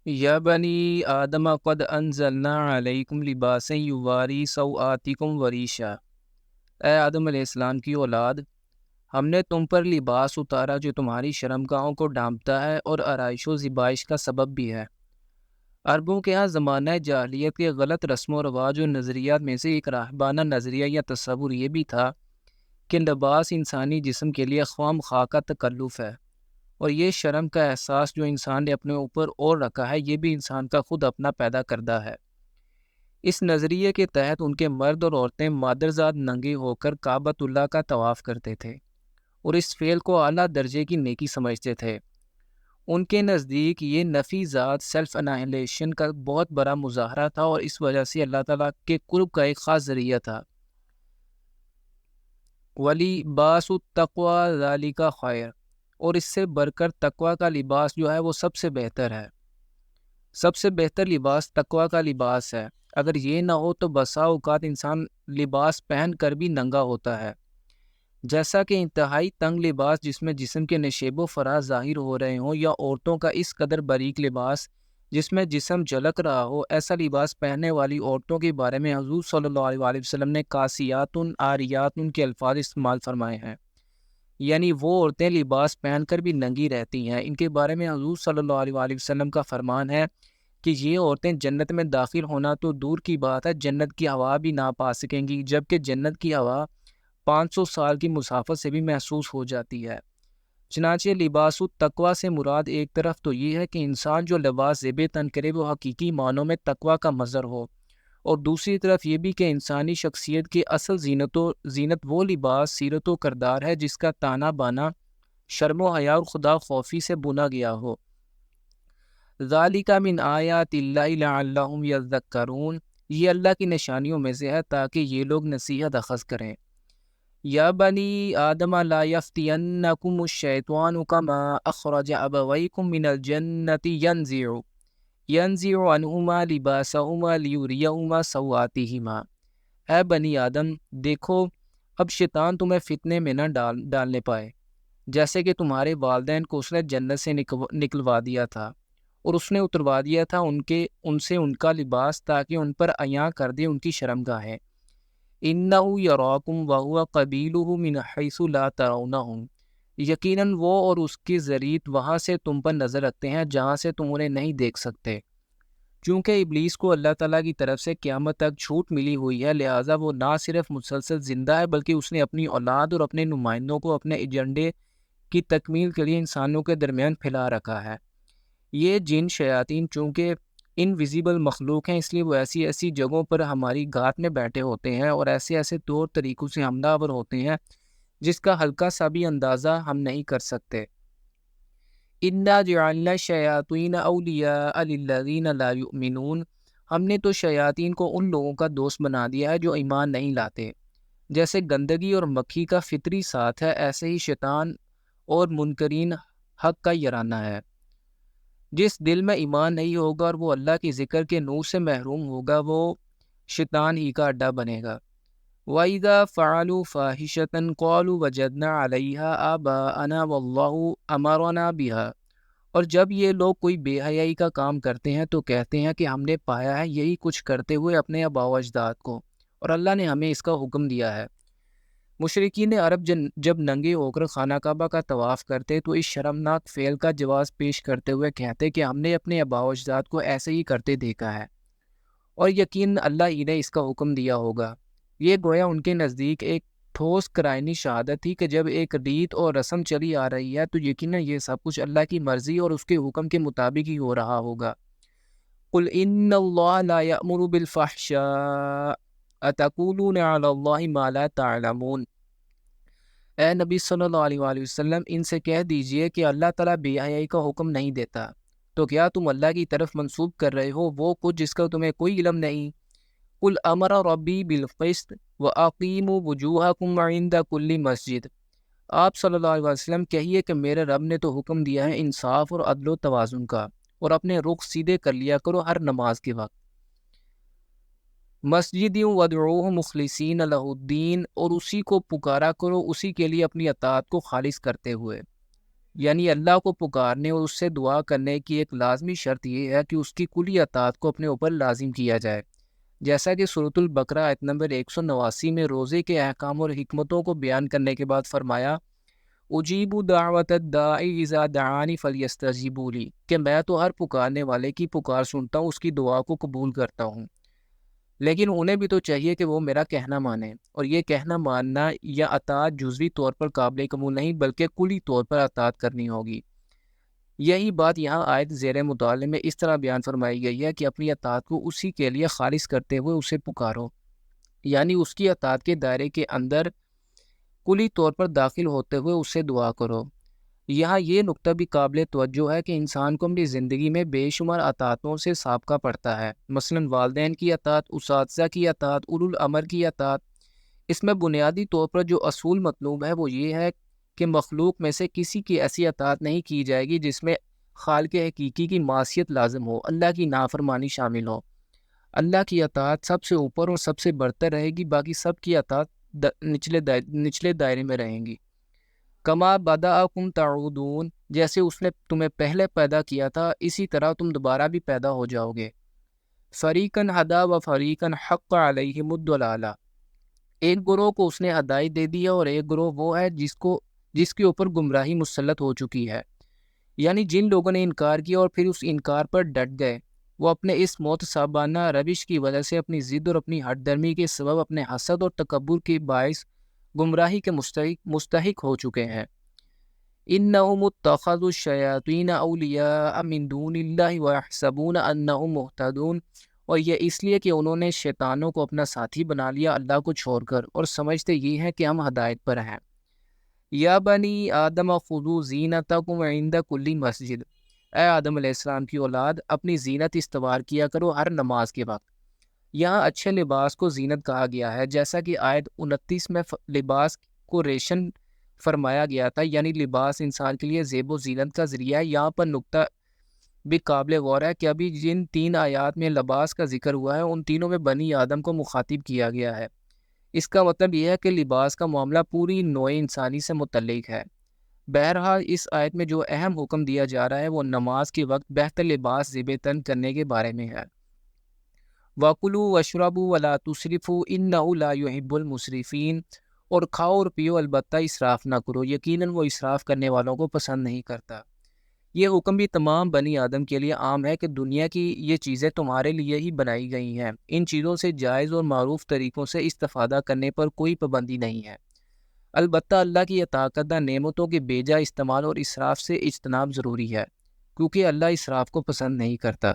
یا بنی آدم قد انزلنا علیکم لباسا یواری سوآتکم وریشا۔ اے آدم علیہ السلام کی اولاد، ہم نے تم پر لباس اتارا جو تمہاری شرمگاہوں کو ڈھانپتا ہے اور آرائش و زیبائش کا سبب بھی ہے۔ عربوں کے ہاں زمانہ جاہلیت کے غلط رسم و رواج و نظریات میں سے ایک راہبانہ نظریہ یا تصور یہ بھی تھا کہ لباس انسانی جسم کے لیے خواہ مخواہ کا تکلف ہے، اور یہ شرم کا احساس جو انسان نے اپنے اوپر اور رکھا ہے یہ بھی انسان کا خود اپنا پیدا کردہ ہے۔ اس نظریے کے تحت ان کے مرد اور عورتیں مادرزاد ننگے ہو کر کعبۃ اللہ کا طواف کرتے تھے اور اس فعل کو اعلیٰ درجے کی نیکی سمجھتے تھے۔ ان کے نزدیک یہ نفی ذات سیلف انائلیشن کا بہت بڑا مظاہرہ تھا اور اس وجہ سے اللہ تعالیٰ کے قرب کا ایک خاص ذریعہ تھا۔ وَلِبَاسُ التَّقْوَىٰ ذَٰلِکَ خَیْرٌ، اور اس سے بڑھ کر تقوی کا لباس جو ہے وہ سب سے بہتر ہے۔ سب سے بہتر لباس تقوی کا لباس ہے۔ اگر یہ نہ ہو تو بسا اوقات انسان لباس پہن کر بھی ننگا ہوتا ہے، جیسا کہ انتہائی تنگ لباس جس میں جسم کے نشیب و فراز ظاہر ہو رہے ہوں، یا عورتوں کا اس قدر باریک لباس جس میں جسم جھلک رہا ہو۔ ایسا لباس پہننے والی عورتوں کے بارے میں حضور صلی اللہ علیہ وسلم نے کاسیات عاریات کے الفاظ استعمال فرمائے ہیں، یعنی وہ عورتیں لباس پہن کر بھی ننگی رہتی ہیں۔ ان کے بارے میں حضور صلی اللہ علیہ وسلم کا فرمان ہے کہ یہ عورتیں جنت میں داخل ہونا تو دور کی بات ہے، جنت کی ہوا بھی نہ پا سکیں گی، جبکہ جنت کی ہوا 500 سال کی مسافت سے بھی محسوس ہو جاتی ہے۔ چنانچہ لباس التقویٰ سے مراد ایک طرف تو یہ ہے کہ انسان جو لباس زیب تن کرے وہ حقیقی معنوں میں تقویٰ کا مظہر ہو، اور دوسری طرف یہ بھی کہ انسانی شخصیت کی اصل زینت وہ لباس سیرت و کردار ہے جس کا تانا بانا شرم و حیا اور خدا خوفی سے بنا گیا ہو۔ ذالک من آیات اللہ لعلہم یذکرون، یہ اللہ کی نشانیوں میں سے ہے تاکہ یہ لوگ نصیحت اخذ کریں۔ یا بنی آدم لا یفتینکم الشیطان کما اخرج ابویکم من الجنۃ ینزع عنہما لباسہما لیریہما سوآتہما۔ اے بنی آدم، دیکھو اب شیطان تمہیں فتنے میں نہ ڈالنے پائے، جیسے کہ تمہارے والدین کو اس نے جنت سے نکلوا دیا تھا، اور اس نے اتروا دیا تھا ان سے ان کا لباس تاکہ ان پر عیاں کر دے ان کی شرمگاہیں۔ اِنَّهُ یراکم وَهُوَ قَبِیلُهُ مِنْ حَیْثُ لَا تَرَوْنَهُم، یقیناً وہ اور اس کی ذریت وہاں سے تم پر نظر رکھتے ہیں جہاں سے تم انہیں نہیں دیکھ سکتے۔ چونکہ ابلیس کو اللہ تعالیٰ کی طرف سے قیامت تک چھوٹ ملی ہوئی ہے، لہٰذا وہ نہ صرف مسلسل زندہ ہے بلکہ اس نے اپنی اولاد اور اپنے نمائندوں کو اپنے ایجنڈے کی تکمیل کے لیے انسانوں کے درمیان پھیلا رکھا ہے۔ یہ جن شیاطین چونکہ انویزیبل مخلوق ہیں، اس لیے وہ ایسی جگہوں پر ہماری گھات میں بیٹھے ہوتے ہیں اور ایسے طور طریقوں سے حملہ آور ہوتے ہیں جس کا ہلکا سا بھی اندازہ ہم نہیں کر سکتے۔ اِنَّا جَعَلْنَا الشَّيَاطِينَ أَوْلِيَاءَ لِلَّذِينَ لَا يُؤْمِنُونَ، ہم نے تو شیاطین کو ان لوگوں کا دوست بنا دیا ہے جو ایمان نہیں لاتے۔ جیسے گندگی اور مکھی کا فطری ساتھ ہے، ایسے ہی شیطان اور منکرین حق کا یارانہ ہے۔ جس دل میں ایمان نہیں ہوگا اور وہ اللہ کے ذکر کے نور سے محروم ہوگا، وہ شیطان ہی کا اڈا بنے گا۔ وَإِذَا فَعَلُوا فَاحِشَةً قَالُوا وَجَدْنَا عَلَيْهَا آبَاءَنَا وَاللَّهُ أَمَرَنَا بِهَا، اور جب یہ لوگ کوئی بے حیائی کا کام کرتے ہیں تو کہتے ہیں کہ ہم نے پایا ہے یہی کچھ کرتے ہوئے اپنے آباء و اجداد کو، اور اللہ نے ہمیں اس کا حکم دیا ہے۔ مشرکین عرب جب ننگے ہو کر خانہ کعبہ کا طواف کرتے تو اس شرمناک فعل کا جواز پیش کرتے ہوئے کہتے کہ ہم نے اپنے آباء و اجداد کو ایسے ہی کرتے دیکھا ہے، اور یقین اللہ ہی نے اس کا حکم دیا ہوگا۔ یہ گویا ان کے نزدیک ایک ٹھوس قرائنی شہادت تھی کہ جب ایک ریت اور رسم چلی آ رہی ہے تو یقیناً یہ سب کچھ اللہ کی مرضی اور اس کے حکم کے مطابق ہی ہو رہا ہوگا۔ قُلْ إِنَّ اللَّهَ لَا يَأْمُرُ بِالْفَحْشَاءِ أَتَقُولُونَ عَلَى اللَّهِ مَا لَا تَعْلَمُونَ۔ اے نبی صلی اللہ علیہ وسلم، ان سے کہہ دیجئے کہ اللہ تعالیٰ بے حیائی کا حکم نہیں دیتا، تو کیا تم اللہ کی طرف منسوب کر رہے ہو وہ کچھ جس کا تمہیں کوئی علم نہیں؟ قُلْ أَمَرَ رَبِّي بِالْقِسْطِ وَأَقِیمُوا وُجُوهَکُمْ عِنْدَ كُلِّ مسجد۔ آپ صلی اللہ علیہ وسلم کہیے کہ میرے رب نے تو حکم دیا ہے انصاف اور عدل و توازن کا، اور اپنے رخ سیدھے کر لیا کرو ہر نماز کے وقت۔ مسجد وَادْعُوهُ مُخْلِصِينَ لَهُ الدِّينَ، اور اسی کو پکارا کرو، اسی کے لیے اپنی اطاعت کو خالص کرتے ہوئے۔ یعنی اللہ کو پکارنے اور اس سے دعا کرنے کی ایک لازمی شرط یہ ہے کہ اس کی کلی اطاعت کو اپنے اوپر لازم کیا جائے، جیسا کہ سورۃ البقرہ آیت نمبر 189 میں روزے کے احکام اور حکمتوں کو بیان کرنے کے بعد فرمایا اجیب دعوت الداعی اذا دعانی فلیستجیبوا لی، کہ میں تو ہر پکارنے والے کی پکار سنتا ہوں، اس کی دعا کو قبول کرتا ہوں، لیکن انہیں بھی تو چاہیے کہ وہ میرا کہنا مانیں، اور یہ کہنا ماننا یا اطاعت جزوی طور پر قابل قبول نہیں بلکہ کلی طور پر اطاعت کرنی ہوگی۔ یہی بات یہاں آیت زیر مطالعے میں اس طرح بیان فرمائی گئی ہے کہ اپنی اطاعت کو اسی کے لیے خالص کرتے ہوئے اسے پکارو، یعنی اس کی اطاعت کے دائرے کے اندر کلی طور پر داخل ہوتے ہوئے اسے دعا کرو۔ یہاں یہ نقطہ بھی قابل توجہ ہے کہ انسان کو اپنی زندگی میں بے شمار اطاعتوں سے سابقہ پڑتا ہے، مثلا والدین کی اطاعت، اساتذہ کی اطاعت، اولو الامر کی اطاعت۔ اس میں بنیادی طور پر جو اصول مطلوب ہے وہ یہ ہے کہ مخلوق میں سے کسی کی ایسی اطاعت نہیں کی جائے گی جس میں خالق حقیقی کی معصیت لازم ہو، اللہ کی نافرمانی شامل ہو۔ اللہ کی اطاعت سب سے اوپر اور سب سے برتر رہے گی، باقی سب کی اطاعت نچلے دائرے میں رہیں گی۔ کما بدأکم تعودون، جیسے اس نے تمہیں پہلے پیدا کیا تھا اسی طرح تم دوبارہ بھی پیدا ہو جاؤ گے۔ فریقاً ہدا و فریقاً حق علیہم الضلالہ، ایک گروہ کو اس نے ہدایت دے دی ہے اور ایک گروہ وہ ہے جس کے اوپر گمراہی مسلط ہو چکی ہے، یعنی جن لوگوں نے انکار کیا اور پھر اس انکار پر ڈٹ گئے، وہ اپنے اس معتصبانہ روش کی وجہ سے اپنی ضد اور اپنی ہٹ درمی کے سبب اپنے حسد اور تکبر کے باعث گمراہی کے مستحق ہو چکے ہیں۔ انہم اتخذوا الشیاطین اولیاء من دون اللہ ویحسبون انہم مہتدون، اور یہ اس لیے کہ انہوں نے شیطانوں کو اپنا ساتھی بنا لیا اللہ کو چھوڑ کر، اور سمجھتے یہ ہیں کہ ہم ہدایت پر ہیں۔ یا بنی آدم خذوا زینتکم عند کل مسجد، اے آدم علیہ السلام کی اولاد، اپنی زینت استوار کیا کرو ہر نماز کے وقت۔ یہاں اچھے لباس کو زینت کہا گیا ہے، جیسا کہ آیت 29 میں لباس کو ریشن فرمایا گیا تھا، یعنی لباس انسان کے لیے زیب و زینت کا ذریعہ ہے۔ یہاں پر نقطہ بھی قابل غور ہے کہ ابھی جن 3 آیات میں لباس کا ذکر ہوا ہے ان تینوں میں بنی آدم کو مخاطب کیا گیا ہے۔ اس کا مطلب یہ ہے کہ لباس کا معاملہ پوری نوع انسانی سے متعلق ہے۔ بہرحال اس آیت میں جو اہم حکم دیا جا رہا ہے وہ نماز کے وقت بہتر لباس زیب تن کرنے کے بارے میں ہے۔ وَكُلُوا وَاشْرَبُوا وَلَا تُسْرِفُوا إِنَّهُ لَا يُحِبُّ الْمُسْرِفِينَ، اور کھاؤ اور پیو البتہ اسراف نہ کرو، یقیناً وہ اسراف کرنے والوں کو پسند نہیں کرتا۔ یہ حکم بھی تمام بنی آدم کے لیے عام ہے کہ دنیا کی یہ چیزیں تمہارے لیے ہی بنائی گئی ہیں، ان چیزوں سے جائز اور معروف طریقوں سے استفادہ کرنے پر کوئی پابندی نہیں ہے، البتہ اللہ کی عطا کردہ نعمتوں کے بیجا استعمال اور اسراف سے اجتناب ضروری ہے، کیونکہ اللہ اسراف کو پسند نہیں کرتا۔